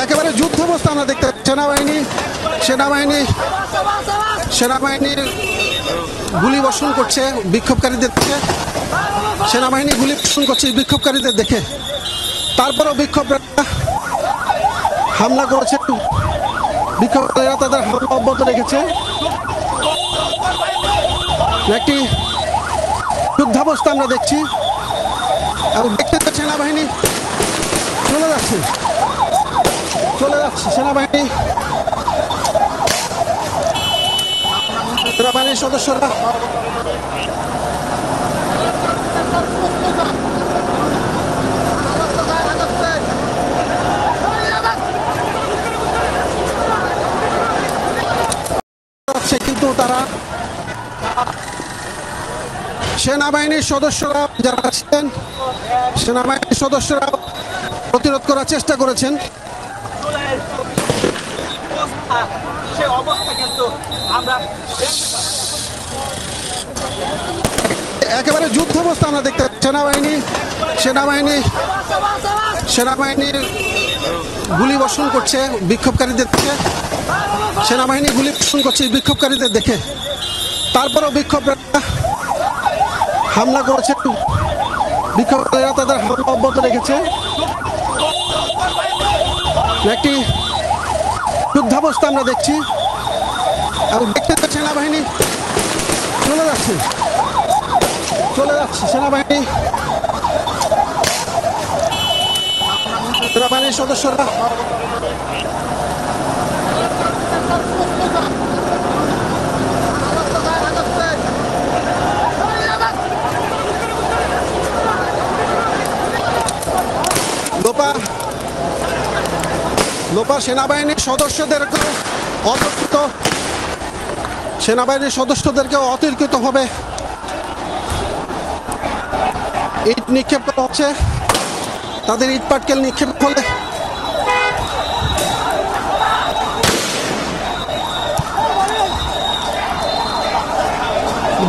একেবারে যুদ্ধাবস্থা আমরা দেখতে সেনাবাহিনীর গুলি বর্ষণ করছে বিক্ষোভকারীদের দেখে। সেনাবাহিনী গুলি বর্ষণ করছে বিক্ষোভকারীদের দেখে। তারপরও বিক্ষোভকারীরা হামলা করেছে। বিক্ষোভকারীরা তাদের হামলা অব্যাহত রেখেছে। একটি যুদ্ধাবস্থা আমরা দেখছি এবং দেখতে সেনাবাহিনী চলে যাচ্ছে সেনাবাহিনীর সদস্যরা কিন্তু তারা সেনাবাহিনীর সদস্যরা যারা ছিলেন সেনাবাহিনীর সদস্যরা প্রতিরোধ করার চেষ্টা করেছেন। একেবারে যুদ্ধাবস্থা আমরা দেখতে সেনাবাহিনীর গুলি বর্ষণ করছে বিক্ষোভকারীদের দেখে। সেনাবাহিনী গুলি বর্ষণ করছে বিক্ষোভকারীদের দেখে। তারপরও বিক্ষোভকারীরা হামলা করেছে। বিক্ষোভকারীরা তাদের হামলা অব্যাহত রেখেছে। একটি যুদ্ধাবস্থা আমরা দেখছি এবং দেখতে সেনাবাহিনী চলে যাচ্ছে সেনাবাহিনীর সদস্যরা লোপা সেনাবাহিনীর সদস্যদেরকেও অতিরিক্তভাবে ইট নিক্ষেপ করা হচ্ছে। তাদের ইট পাটকেল নিক্ষেপ ফলে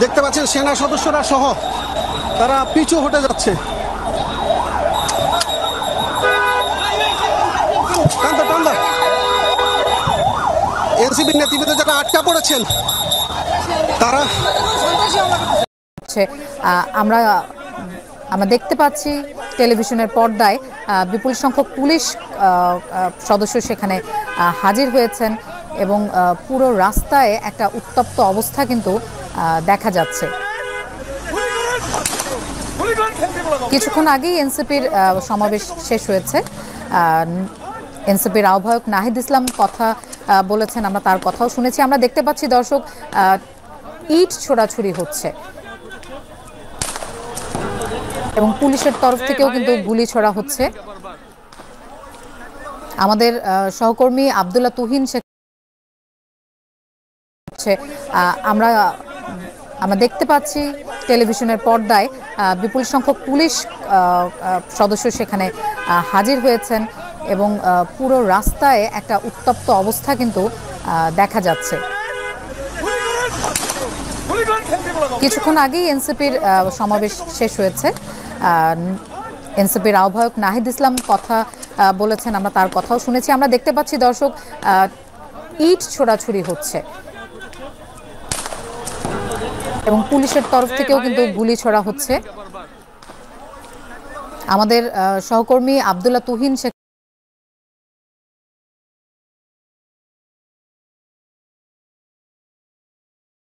দেখতে পাচ্ছেন সেনা সদস্যরা সহ তারা পিছু হটে যাচ্ছে। এনসিপির নেতৃত্বে যারা আটকা পড়েছেন তারা আমরা দেখতে পাচ্ছি টেলিভিশনের পর্দায় বিপুল সংখ্যক পুলিশ সদস্য সেখানে হাজির হয়েছেন এবং পুরো রাস্তায় একটা উত্তপ্ত অবস্থা কিন্তু দেখা যাচ্ছে। কিছুক্ষণ আগেই এনসিপির সমাবেশ শেষ হয়েছে। এনসিপির আহ্বায়ক নাহিদ ইসলাম কথা বলেছেন, আমরা তার কথাও শুনেছি। আমরা দেখতে পাচ্ছি দর্শক ইট ছোড়াছুড়ি হচ্ছে এবং পুলিশের তরফ থেকেও কিন্তু গুলি ছোড়া হচ্ছে। আমাদের সহকর্মী আব্দুল্লাহ তুহিন আমরা দেখতে পাচ্ছি টেলিভিশনের পর্দায় বিপুল সংখ্যক পুলিশ সদস্য সেখানে হাজির হয়েছেন এবং পুরো রাস্তায় একটা উত্তপ্ত অবস্থা কিন্তু দেখা যাচ্ছে। কিছুক্ষণ আগেই এনসিপির সমাবেশ শেষ হয়েছে। এনসিপির আহ্বায়ক নাহিদ ইসলাম কথা বলেছেন, আমরা তার কথাও শুনেছি। আমরা দেখতে পাচ্ছি দর্শক ইট ছোড়াছুড়ি হচ্ছে এবং পুলিশের তরফ থেকেও কিন্তু গুলি ছোড়া হচ্ছে। আমাদের সহকর্মী আব্দুল্লাহ তুহিন